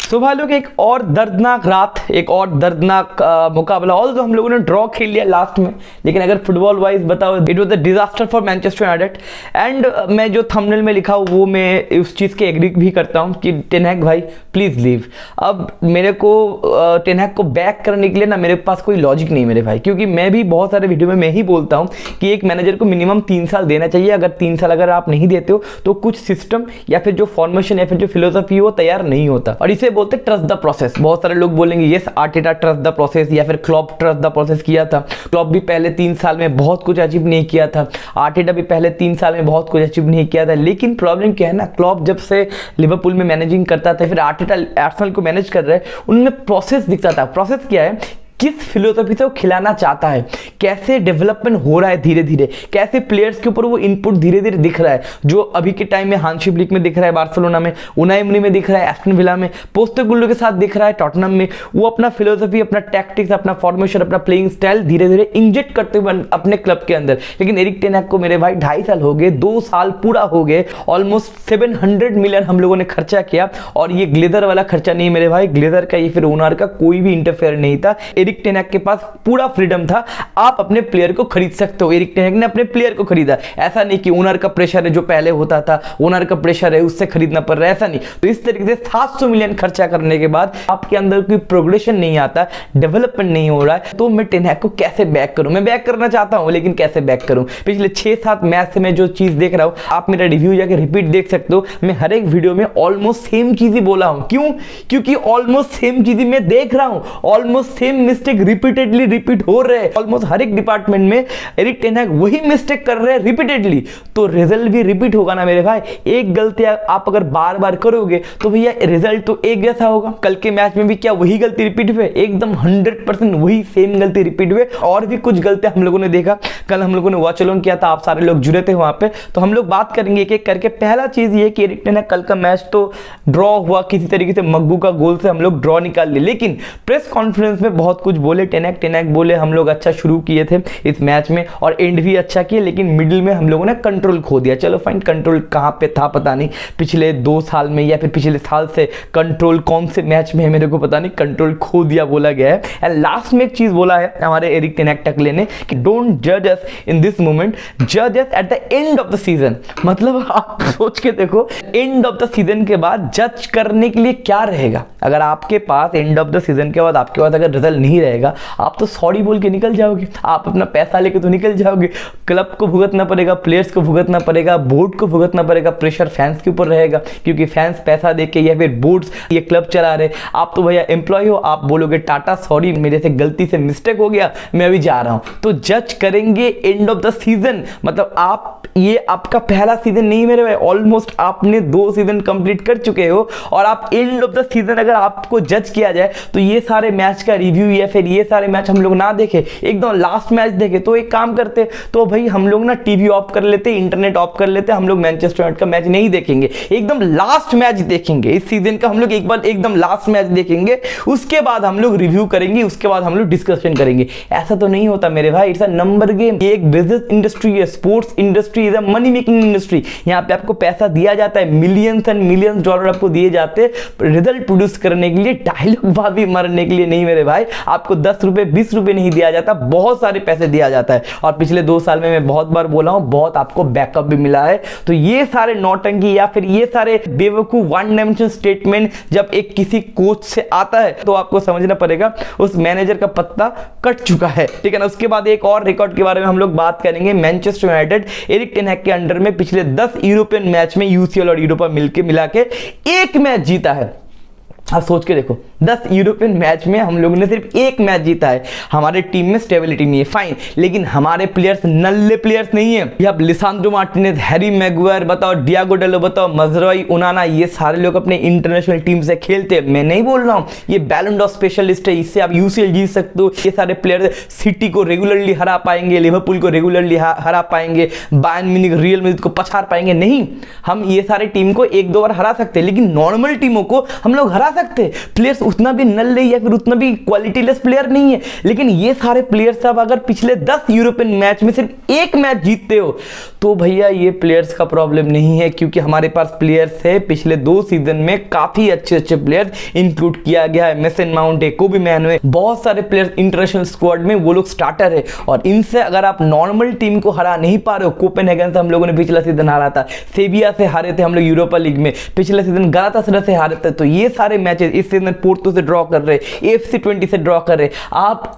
सुबह लोग एक और दर्दनाक रात, एक और दर्दनाक मुकाबला। ऑल तो हम लोगों ने ड्रॉ खेल लिया लास्ट में, लेकिन अगर फुटबॉल वाइज बताओ it was a disaster for Manchester United. And मैं जो थंबनेल में लिखा हूँ वो मैं उस चीज़ के एग्री भी करता हूँ कि टेन हैग भाई प्लीज़ लीव। अब मेरे को टेन हैग को बैक करने के लिए ना मेरे पास कोई लॉजिक नहीं मेरे भाई, क्योंकि मैं भी बहुत सारे वीडियो में मैं ही बोलता हूँ कि एक मैनेजर को मिनिमम 3 साल देना चाहिए। अगर 3 साल अगर आप नहीं देते हो तो कुछ सिस्टम या फिर जो फॉर्मेशन या फिर जो फिलोसफी हो तैयार नहीं होता, और इसे बोलते ट्रस्ट द प्रोसेस। बहुत सारे लोग बोलेंगे yes Arteta trust the process या फिर क्लॉप ट्रस्ट द प्रोसेस किया था। क्लॉप भी पहले 3 साल में बहुत कुछ अचीव नहीं किया था, आर्टेटा भी पहले 3 साल में बहुत कुछ अचीव नहीं किया था। लेकिन प्रॉब्लम क्या है ना, क्लॉप जब से लिवरपूल में मैनेजिंग करता था, फिर आर्टेटा आर्सेनल को मैनेज कर रहे हैं, उनमें प्रोसेस दिखता था। प्रोसेस क्या है, किस फिलोसफी से वो खिलाना चाहता है, कैसे डेवलपमेंट हो रहा है धीरे धीरे, कैसे प्लेयर्स के ऊपर वो इनपुट धीरे धीरे दिख रहा है। जो अभी के टाइम में हांसी फ्लिक में दिख रहा है बार्सिलोना में, उनाई एमरी में दिख रहा है एस्टन विला में, पोस्टेकोग्लू के साथ दिख रहा है टॉटनहम में। वो अपना फिलोसफी, अपना टैक्टिक्स, अपना फॉर्मेशन, अपना प्लेइंग स्टाइल धीरे धीरे इंजेक्ट करते हुए अपने क्लब के अंदर। लेकिन एरिक टेन हैग को मेरे भाई 2.5 साल हो गए, 2 साल पूरा हो गए, ऑलमोस्ट 700 मिलियन हम लोगों ने खर्चा किया। और ये ग्लेजर वाला खर्चा नहीं मेरे भाई, ग्लेजर का या फिर ओनर का कोई भी इंटरफेयर नहीं था। एरिक टेन हैग के पास पूरा फ्रीडम था, आप अपने प्लेयर को खरीद सकते हो। एरिक टेन हैग ने अपने प्लेयर को खरीदा, ऐसा नहीं कि ओनर का प्रेशर है जो पहले होता था, ओनर का प्रेशर है उससे खरीदना पड़ रहा है, ऐसा नहीं। तो इस तरीके से 700 मिलियन खर्चा करने के बाद आपके अंदर कोई प्रोग्रेशन नहीं आता, डेवलपमेंट नहीं हो रहा है, तो मैं टेन हैग को कैसे बैक करूं? मैं बैक करना चाहता हूं लेकिन कैसे बैक करूं? पिछले 6-7 मैच से मैं जो चीज देख रहा हूं, आप मेरा रिव्यू जाके रिपीट देख सकते हो। मैं हर एक वीडियो में ऑलमोस्ट सेम चीज ही बोला हूं। क्यों? क्योंकि ऑलमोस्ट सेम चीज ही मैं देख रहा हूं, almost same mistake repeatedly repeat हो रहे हैं। ऑलमोस्ट हर एक डिपार्टमेंट में एरिक टेन हैग वही मिस्टेक कर रहे हैं रिपीटेडली, तो रिजल्ट भी रिपीट होगा ना मेरे भाई। एक गलती आप अगर बार बार करोगे तो भैया रिजल्ट तो एक जैसा होगा। कल के मैच में भी क्या वही गलती रिपीट हुए? एकदम 100% वही सेम गलती रिपीट हुए। और भी कुछ गलतियां हम लोगों ने देखा, कल हम लोगों ने वॉच अलोन किया था, आप सारे लोग जुड़े थे वहां पे, तो हम लोग बात करेंगे एक एक करके। पहला चीज ये कि एरिक टेन हैग कल का मैच तो ड्रॉ हुआ, किसी तरीके से मग्बू का गोल से हम लोग ड्रॉ निकाल लिए, लेकिन प्रेस कॉन्फ्रेंस में बहुत कुछ बोले टेन हैग बोले हम लोग अच्छा शुरू किए थे इस मैच में और एंड भी अच्छा किए, लेकिन मिडिल में हम लोगों ने कंट्रोल खो दिया। चलो फाइन, कंट्रोल कहां पे था पता नहीं, पिछले 2 साल में या फिर पिछले साल से कंट्रोल कौन से मैच में है मेरे को पता नहीं, कंट्रोल खो दिया बोला गया है। एंड लास्ट में एक चीज बोला है हमारे एरिक टेन हैग टकले ने कि डोंट जज अस इन दिस मोमेंट, जज us at the end of the season. मतलब आप सोच के देखो, एंड ऑफ द सीजन के बाद जज करने के लिए क्या रहेगा? अगर आपके पास एंड ऑफ द सीजन के बाद आपके पास अगर रिजल्ट नहीं रहेगा, आप तो सॉरी बोल के निकल जाओगे, आप अपना पैसा लेके तो निकल जाओगे। क्लब को भुगतना पड़ेगा, प्लेयर्स को भुगतना पड़ेगा, बोर्ड को भुगतना पड़ेगा, प्रेशर फैंस के ऊपर रहेगा क्योंकि फैंस पैसा देके या फिर बोर्ड्स ये क्लब चला रहे। आप तो भैया एम्प्लॉय हो, आप बोलोगे टाटा सॉरी मेरे से गलती से मिस्टेक हो गया, मैं अभी जा रहा हूं। तो जज करेंगे एंड ऑफ द सीजन, मतलब आप ये आपका पहला सीजन नहीं मेरे भाई, ऑलमोस्ट आपने 2 सीजन कंप्लीट कर चुके हो और आप एंड ऑफ द सीजन अगर आपको जज किया जाए तो ये सारे मैच का रिव्यू या फिर ये सारे मैच हम लोग ना देखे, एकदम लास्ट मैच देखे। तो एक काम करते, तो भाई हम लोग ना टीवी ऑफ कर लेते, इंटरनेट ऑफ कर लेते, हम लोग मैनचेस्टर यूनाइटेड का मैच नहीं देखेंगे, एकदम लास्ट मैच देखेंगे इस सीजन का। हम लोग एक बार एकदम लास्ट मैच देखेंगे, उसके बाद हम लोग रिव्यू करेंगे, उसके बाद हम लोग डिस्कशन करेंगे। ऐसा तो नहीं होता मेरे भाई, इट्स अ नंबर गेम। ये एक बिजनेस इंडस्ट्री है, sports industry is a money making industry. यहाँ पे आपको पैसा दिया जाता है, मिलियंस एंड मिलियंस डॉलर आपको दिए जाते हैं रिजल्ट प्रोड्यूस करने के लिए, डायलॉग बाजी मारने के लिए नहीं मेरे भाई। आपको 10 रुपए 20 रुपए नहीं दिया जाता, बहुत सारे पैसे दिया जाता है। और पिछले 2 साल में मैं बहुत बार बोला हूं, बहुत आपको बैकअप भी मिला है। तो ये सारे नौटंकी या फिर ये सारे बेवकूफ वन डायमेंशन स्टेटमेंट जब एक किसी कोच से आता है तो आपको समझना पड़ेगा उस मैनेजर का पत्ता कट चुका है, ठीक है ना। उसके बाद एक और रिकॉर्ड के बारे में हम लोग बात करेंगे। मैनचेस्टर यूनाइटेड एरिक टेन हैग के अंडर में पिछले 10 यूरोपियन मैच में यूसीएल और यूरोपा मिला के एक मैच जीता है। आप सोच के देखो, 10 यूरोपियन मैच में हम लोगों ने सिर्फ एक मैच जीता है। हमारे टीम में स्टेबिलिटी नहीं है, फाइन, लेकिन हमारे प्लेयर्स नल्ले प्लेयर्स नहीं है। ये अब लिसांड्रो मार्टिनेज, हैरी मैगुआयर बताओ, डियागो डालो बताओ, मजराई, उनाना, ये सारे लोग अपने इंटरनेशनल टीम से खेलते हैं। मैं नहीं बोल रहा हूँ ये बैलन डॉर स्पेशलिस्ट है, इससे आप यूसीएल जीत सकते हो। ये सारे प्लेयर सिटी को रेगुलरली हरा पाएंगे, लिवरपूल को रेगुलरली हरा पाएंगे, बायर्न म्यूनिख, रियल मैड्रिड को पछाड़ पाएंगे? नहीं, हम ये सारे टीम को 1-2 बार हरा सकते हैं, लेकिन नॉर्मल टीमों को हम लोग हरा सकते, प्लेयर्स उतना भी नल नहीं या फिर उतना भी क्वालिटीलेस प्लेयर नहीं है, लेकिन ये सारे प्लेयर्स अब अगर पिछले 10 यूरोपियन मैच में सिर्फ एक मैच जीतते हो तो भैया ये प्लेयर्स का प्रॉब्लम नहीं है, क्योंकि हमारे पास प्लेयर्स है पिछले 2 सीजन में काफी अच्छे प्लेयर्स इंक्लूड किया गया है। मेसन माउंट है, कोबी मैनो है, बहुत सारे प्लेयर्स इंटरनेशनल स्क्वाड में वो लोग स्टार्टर है, और इनसे अगर आप नॉर्मल टीम को हरा नहीं पा रहे हो, कोपेनहेगन से हम लोगों ने पिछला सीजन हारा था, सेविया से हारे थे हम लोग यूरोपा लीग में, पिछले सीजन गलातासराय से हारे थे, तो ये सारे मैचेस इस सीजन पोर्तो से ड्रॉ कर रहे, AFC 20 से ड्रॉ कर रहे।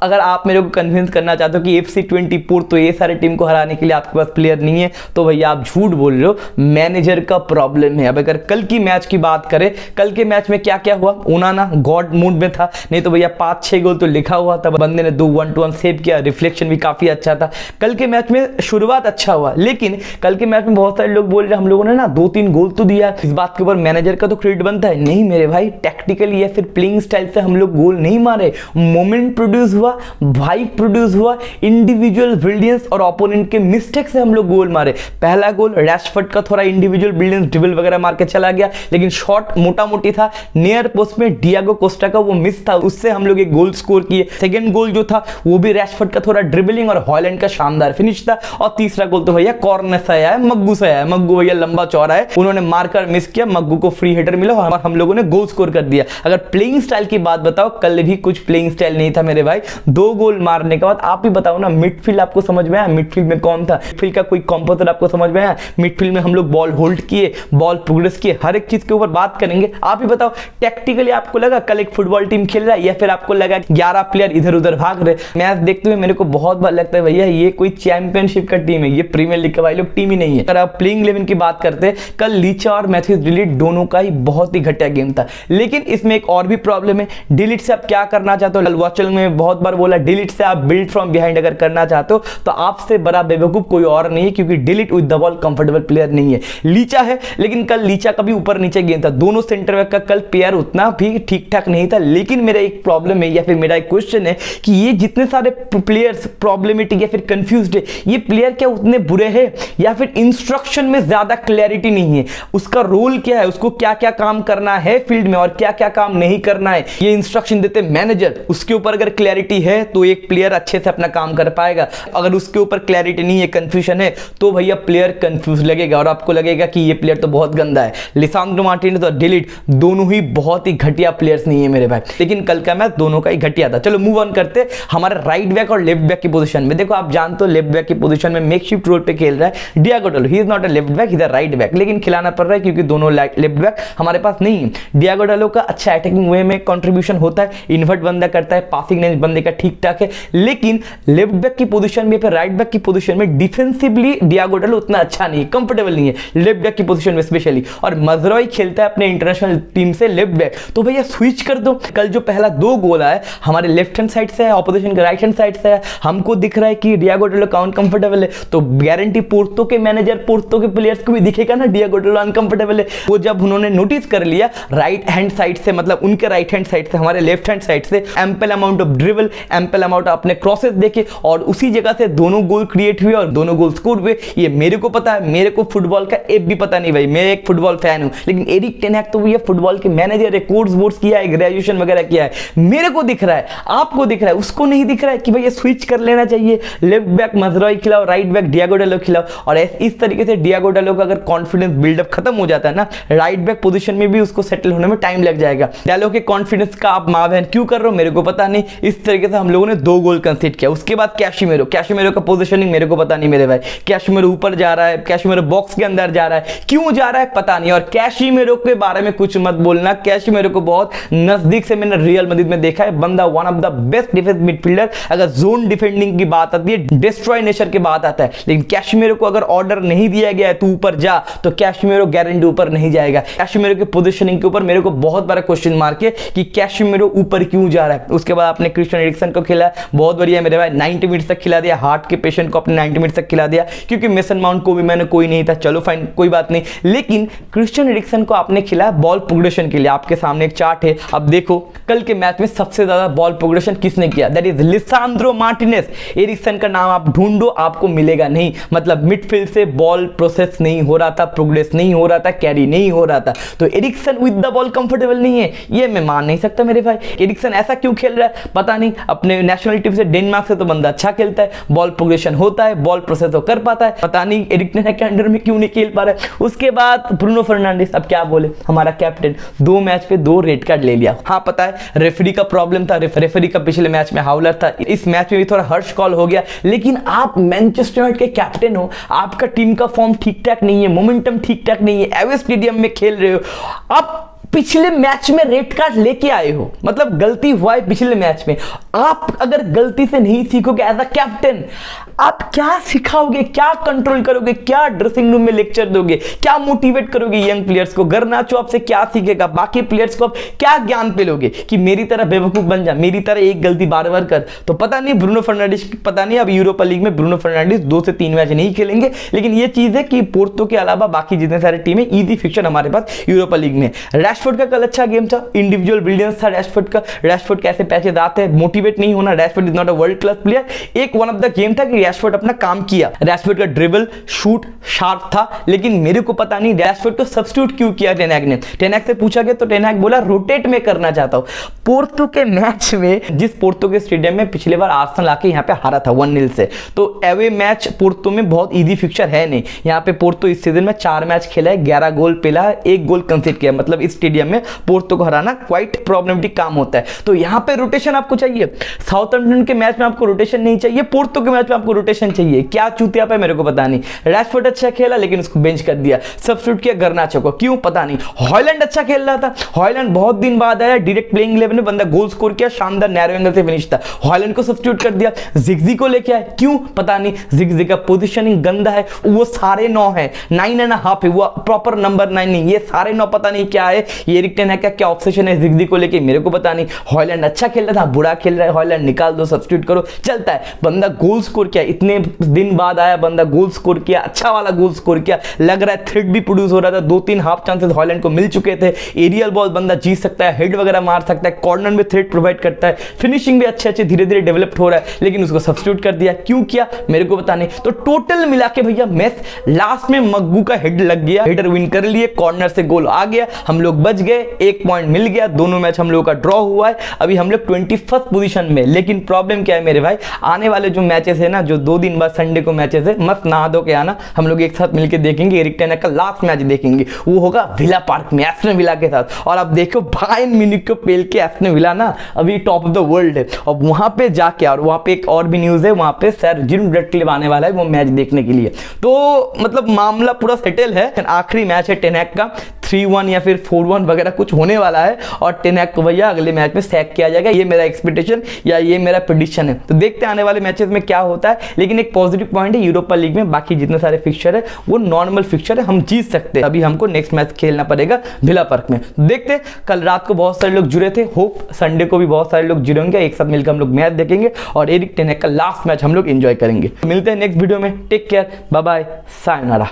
अगर आप मेरे को कन्विंस करना चाहते हो कि AFC 20 पोर्तो ये सारे टीम को हराने के लिए आपके पास प्लेयर नहीं है, तो भैया आप झूठ बोल रहे हो, मैनेजर का प्रॉब्लम है। अब अगर कल की मैच की बात करें, कल के मैच में क्या क्या हुआ, ओनाना गॉड मूड में था, नहीं तो भैया 5-6 गोल तो लिखा हुआ था, बंदे ने 2 1-2 सेव किया, रिफ्लेक्शन भी काफी अच्छा था। कल के मैच में शुरुआत अच्छा हुआ, लेकिन कल के मैच में बहुत सारे लोग बोल रहे हम लोगों ने ना 2-3 गोल तो दिया, इस बात के ऊपर मैनेजर का तो क्रेडिट बनता है। नहीं मेरे भाई, टैक्टिकली या फिर प्लेइंग स्टाइल से हम लोग गोल नहीं मारे, मोमेंट प्रोड्यूस हुआ, वाइब प्रोड्यूस हुआ, इंडिविजुअल ब्रिलियंस और ओपोनेंट के मिस्टेक से हम लोग गोल मारे। पहला गोल रैशफोर्ड का थोड़ा इंडिविजुअल ब्रिलियंस ड्रिबल वगैरह मार के चला गया, लेकिन शॉट मोटा मोटी था, नियर पोस्ट में डियागो कोस्टा का वो मिस था, उससे हम लोग एक गोल स्कोर किए। सेकंड गोल जो था वो भी रैशफोर्ड का थोड़ा ड्रिबलिंग और हॉलैंड का शानदार फिनिश था, और तीसरा गोल तो भैया कॉर्नर से आया है, मग्गू से आया है, मग्गू भैया लंबा चौड़ा है, उन्होंने मारकर मिस किया, मग्गू को फ्री हेडर मिला और हम लोगों ने गोल स्कोर कर दिया। अगर प्लेइंग स्टाइल की बात बताओ, कल भी कुछ प्लेइंग स्टाइल नहीं था मेरे भाई। 2 गोल मारने के बाद आप ही बताओ ना, मिडफील्ड आपको समझ में आया? मिडफील्ड में कौन था? मिडफील्ड का कोई कंपोजर आपको समझ में आया? मिडफील्ड में हम लोग बॉल होल्ड किए, बॉल प्रोग्रेस किए, हर एक चीज के ऊपर बात करेंगे। आप ही बताओ, टैक्टिकली आपको लगा कल एक फुटबॉल टीम खेल रहा है, या फिर आपको लगा 11 प्लेयर इधर उधर भाग रहे? मैच देखते हुए मेरे को बहुत बार लगता है भैया ये कोई चैंपियनशिप का टीम है, ये प्रीमियर लीग का भाई लोग टीम ही नहीं है। अगर आप प्लेइंग 11 की बात करते हैं, कल लीचा और मैथ्यूज डिलीट दोनों का ही बहुत ही घटिया गेम था, लेकिन इसमें एक और भी प्रॉब्लम है। डिलीट से आप क्या करना चाहते हो? ललवाचल में बहुत बार बोला, डिलीट से आप बिल्ड फ्रॉम बिहाइंड अगर करना चाहते हो तो आपसे बड़ा बेवकूफ कोई और नहीं है, क्योंकि delete with the ball comfortable player नहीं है। लीचा है, लेकिन कल लीचा का भी ऊपर नीचे गेम था, दोनों सेंटर बैक का कल पेयर उतना भी ठीक ठाक नहीं था। लेकिन मेरा एक प्रॉब्लम है या फिर मेरा एक क्वेश्चन है कि ये जितने सारे प्लेयर्स प्रॉब्लमेटिक या फिर कंफ्यूज्ड है, ये प्लेयर क्या उतने बुरे हैं या फिर इंस्ट्रक्शन में ज्यादा क्लैरिटी नहीं है? उसका रोल क्या है, उसको क्या क्या काम करना है फील्ड में और क्या क्या काम नहीं करना है, ये इंस्ट्रक्शन देते मैनेजर। उसके ऊपर अगर क्लैरिटी है तो एक प्लेयर अच्छे से अपना काम कर पाएगा, अगर उसके ऊपर क्लैरिटी नहीं है, कंफ्यूजन है, तो भैया प्लेयर कंफ्यूज लगेगा और आपको लगेगा कि ये प्लेयर तो बहुत गंदा है। लिसांड्रो मार्टिनेज और डिलीट दोनों ही बहुत ही घटिया प्लेयर्स नहीं है मेरे भाई, लेकिन कल का मैच दोनों का ही घटिया था। चलो मूव ऑन करते हमारे राइट बैक और लेफ्ट बैक की पोजीशन में। देखो आप जानते हो लेफ्ट बैक की पोजीशन में मेकशिफ्ट रोल पे खेल रहा है डियागो डालो। He is not a left back, he is a right back, लेकिन खिलाना पड़ रहा है क्योंकि दोनों लेफ्ट बैक हमारे पास नहीं है। डियागो डालो का अच्छा अटैकिंग वे में कंट्रीब्यूशन होता है, इन्वर्ट बंदा करता है, पासिंग रेंज बंदे का ठीक ठाक है, लेकिन लेफ्ट बैक की पोजीशन में फिर राइट बैक की पोजीशन में डिफेंसिवली डियागो डालो उतना अच्छा नहीं है, कंफर्टेबल नहीं है लेफ्ट बैक की पोजीशन में स्पेशली। और मजराई खेलता है अपने इंटरनेशनल टीम से लेफ्ट बैक, तो भैया स्विच कर दो। कल जो पहला 2 गोल आए हमारे लेफ्ट हैंड साइड से है, ऑपोजिशन के राइट हैंड साइड से है, हमको दिख रहा है कि डियागो डालो अनकंफर्टेबल है, तो गारंटी पोर्तो के मैनेजर पोर्तो के प्लेयर्स को भी दिखेगा ना डियागो डालो अनकंफर्टेबल है। वो जब उन्होंने नोटिस कर लिया राइट हैंड साइड से, मतलब उनके राइट हैंड साइड से हमारे लेफ्ट हैंड साइड से ample amount of dribble, ample amount of अपने क्रॉसेस देखे और उसी जगह से दोनों गोल क्रिएट हुए और दोनों गोल स्कोर हुए। ये मेरे को पता है, मेरे को फुटबॉल का एक भी पता नहीं भाई, मैं एक फुटबॉल फैन हूं, लेकिन एरिक टेन हैग तो ये फुटबॉल के मैनेजर है, कोर्स वोर्स किया है, ग्रेजुएशन वगैरह किया है, मेरे को दिख रहा है, आपको दिख रहा है, उसको नहीं दिख रहा है कि भाई ये स्विच कर लेना चाहिए, लेफ्ट बैक मजराई खिलाओ, राइट बैक डियागो डालो खिलाओ। और इस तरीके से डियागो डालो का अगर कॉन्फिडेंस बिल्डअप खत्म हो जाता है ना, राइट बैक पोजीशन में भी उसको सेटल होने में टाइम लग जाएगा। डालो के कॉन्फिडेंस का आप मावहन क्यों कर रहे हो मेरे को पता नहीं। इस तरीके से हम लोगों ने 2 गोल कंसीड किया। उसके बाद कैशिमेरो का पोजीशनिंग मेरे को पता नहीं मेरे भाई, कैशिमेरो ऊपर जा रहा है, कैशिमेरो बॉक्स के अंदर जा रहा है, क्यों जा रहा है पता नहीं। और कैशिमेरो के बारे में कुछ मत बोलना, कैशिमेरो को बहुत नजदीक से मैंने रियल मैड्रिड में देखा है, बंदा one of the best defence midfielder. अगर जोन डिफेंडिंग की बात आती है, डिस्ट्रॉय नेचर की बात आता है, लेकिन कैशिमेरो को अगर ऑर्डर नहीं दिया गया है तू ऊपर जा, तो कैशिमेरो गारंटी ऊपर नहीं जाएगा। कैशिमेरो के पोजीशनिंग के ऊपर मेरे को बहुत बड़ा क्वेश्चन मार्क है कि कैशिमेरो ऊपर क्यों जा रहा है। उसके बाद आपने क्रिस्टियन एरिक्सन को खिलाया, बहुत बढ़िया मेरे भाई, 90 मिनट तक खिला दिया, हार्ट के पेशेंट को अपने 90 मिनट तक खिला दिया, क्योंकि मेसन माउंट को भी मैंने कोई नहीं था, चलो फाइन कोई बात नहीं, लेकिन क्रिस्टियन एरिक्सन को आपने खिलाया बॉल प्रोग्रेशन के लिए। आपके सामने एक चार्ट है, अब देखो कल के मैच में सबसे ज्यादा बॉल प्रोग्रेशन किसने किया, that is Lisandro Martinez. Eriksen का नाम आप ढूंढो आपको मिलेगा नहीं, मतलब मिडफील्ड से बॉल प्रोसेस नहीं हो रहा था, प्रोग्रेस नहीं हो रहा था, कैरी नहीं हो रहा था, तो Eriksen with the ball comfortable level नहीं है, ये मैं मान नहीं सकता मेरे भाई। एरिक्सन ऐसा क्यों खेल रहा है पता नहीं। अपने नेशनल टीम से डेनमार्क से तो बंदा अच्छा खेलता है, बॉल प्रोग्रेशन होता है, बॉल प्रोसेस तो कर पाता है, पता नहीं एरिक टेन हैग के अंडर में क्यों नहीं खेल पा रहा है। उसके बाद ब्रूनो फर्नांडिस, अब क्या बोले, हमारा कैप्टन 2 मैच पे 2 रेड कार्ड ले लिया। हाँ पता है रेफरी का प्रॉब्लम था, रेफरी का पिछले मैच में हाउलर था, इस मैच में भी थोड़ा हर्ष कॉल हो गया, लेकिन आप मैनचेस्टर यूनाइटेड के कैप्टन हो, आपका टीम का फॉर्म ठीक ठाक नहीं है, मोमेंटम ठीक ठाक नहीं है, एवे स्टेडियम में खेल रहे हो, आप पिछले मैच में रेड कार्ड लेके आए हो, मतलब गलती हुआ है पिछले मैच में। आप अगर गलती से नहीं सीखोगे एज अ कैप्टन, आप क्या सिखाओगे, क्या कंट्रोल करोगे, क्या ड्रेसिंग रूम में लेक्चर दोगे, क्या मोटिवेट करोगे यंग प्लेयर्स को। गर्नाचो आपसे क्या सीखेगा, बाकी प्लेयर्स को आप क्या ज्ञान पिलोगे कि मेरी तरह बेवकूफ बन जा, मेरी तरह एक गलती बार बार कर। तो पता नहीं ब्रूनो फर्नांडिस, पता नहीं अब यूरोपा लीग में ब्रूनो फर्नांडिस 2 से 3 मैच नहीं खेलेंगे, लेकिन ये चीज है कि पोर्तो के अलावा बाकी जितने सारे टीमें इजी फिक्चर हमारे पास यूरोपा लीग में। रैशफोर्ड का कल अच्छा गेम था, इंडिविजुअल ब्रिलियंस था रैशफोर्ड का। रैशफोर्ड कैसे पैचेज आते हैं, मोटिवेट नहीं होना, Rashford is not a world class player. एक वन ऑफ द गेम था कि रैशफोर्ड अपना काम किया, रैशफोर्ड का ड्रिबल शूट शार्प था, लेकिन मेरे को पता नहीं रैशफोर्ड को सब्स्टिट्यूट क्यों किया टेन हैग ने। टेन हैग से पूछा गया तो टेन हैग बोला रोटेट में करना चाहता हूं। पोर्तो के मैच में, जिस पोर्तो के स्टेडियम में पिछले बार आर्सेनल आके यहां पे हारा था 1-0 से, तो एवे मैच पोर्तो में बहुत इजी फिक्चर है नहीं। यहां पे पोर्तो इस सीजन में 4 मैच खेला है, 11 गोल पेला है, 1 गोल कंसीड किया, मतलब इस स्टेडियम में पोर्तो को हराना क्वाइट प्रॉब्लमेटिक काम होता है। तो यहां पे रोटेशन आपको चाहिए, साउथहैम्पटन के मैच में आपको रोटेशन नहीं चाहिए, पोर्तो के मैच में आपको रोटेशन चाहिए। क्या चूतिया पे मेरे को पता नहीं। रैशफोर्ड अच्छा खेला लेकिन उसको बेंच कर दिया, सब्स्टिट्यूट किया गर्नाचो को, क्यों पता नहीं। हॉयलैंड अच्छा खेल रहा था, हॉयलैंड बहुत दिन बाद आया, डायरेक्ट प्लेइंग 11 में बंदा गोल स्कोर किया, शानदार नैरो एंगल से फिनिश था, हॉयलैंड को सब्स्टिट्यूट कर दिया। जिगजी को लेके आए, क्यों पता नहीं। जिगजी का पोजीशनिंग गंदा है, वो 9.5 है, 9.5 है, वो प्रॉपर नंबर 9 नहीं, ये 9.5 पता नहीं क्या है। ये एरिक टेन हैग का क्या ऑब्सेशन है जिगजी को लेके मेरे को पता नहीं। हॉयलैंड अच्छा खेल रहा था, बुरा खेल रहा है, हॉयलैंड निकाल दो, सब्स्टिट्यूट करो, चलता है। बंदा गोल स्कोर किया, इतने दिन बाद आया बंदा, गोल स्कोर किया, अच्छा वाला गोल स्कोर किया, लग रहा है थ्रेड भी प्रोड्यूस हो रहा था। 2-3 हाफ चांसेस हॉलैंड को मिल चुके थे, एरियल बॉल बंदा जीत सकता है, हेड वगैरह मार सकता है, कॉर्नर में थ्रेड प्रोवाइड करता है, फिनिशिंग भी अच्छे धीरे धीरे डेवलप हो रहा है, लेकिन उसको सब्स्टिट्यूट कर दिया, क्यों किया मेरे को पता नहीं। तो टोटल मिला के भैया मैच लास्ट में मग्गू का हेड लग गया, हेडर विन कर लिए, कॉर्नर से गोल आ गया, हम लोग बच गए, 1 पॉइंट मिल गया, दोनों मैच हम लोगों का ड्रॉ हुआ है। अभी हम लोग 21st पोजीशन में, लेकिन प्रॉब्लम क्या है मेरे भाई, आने वाले जो मैचेस है ना, जो 2 दिन बाद संडे को मैचेस है, मस्त नहा धो के आना, हम लोग एक साथ मिलकर देखेंगे, एरिक टेन हैग का लास्ट मैच देखेंगे, वो होगा विला पार्क में एस्टन विला के साथ। और अब देखो बायर्न म्यूनिख को पेल के एस्टन विला ना अभी टॉप ऑफ द वर्ल्ड है, और वहां पे जाके, और वहां पे एक और भी न्यूज है, वहां पे सर जिम रेडक्लिफ आने वाला है वो मैच देखने के लिए। तो मतलब मामला पूरा सेटल है। आखिरी मैच है टेन हैग का, 3-1 या फिर 4-1 वगैरह कुछ होने वाला है, और टेन हैग को भैया अगले मैच में सैक किया जाएगा, ये मेरा एक्सपेक्टेशन या ये मेरा प्रेडिक्शन है। तो देखते हैं आने वाले मैचेस में क्या होता है, लेकिन एक पॉजिटिव पॉइंट है यूरोपा लीग में बाकी जितने सारे फिक्चर है वो नॉर्मल फिक्चर है, हम जीत सकते हैं। अभी हमको नेक्स्ट मैच खेलना पड़ेगा विला पार्क में। देखते हैं, कल रात को बहुत सारे लोग जुड़े थे, होप संडे को भी बहुत सारे लोग जुड़े होंगे, एक साथ मिलकर हम लोग मैच देखेंगे और एरिक टेन हैग का लास्ट मैच हम लोग एंजॉय करेंगे। मिलते हैं नेक्स्ट वीडियो में, take care, bye bye, sayonara.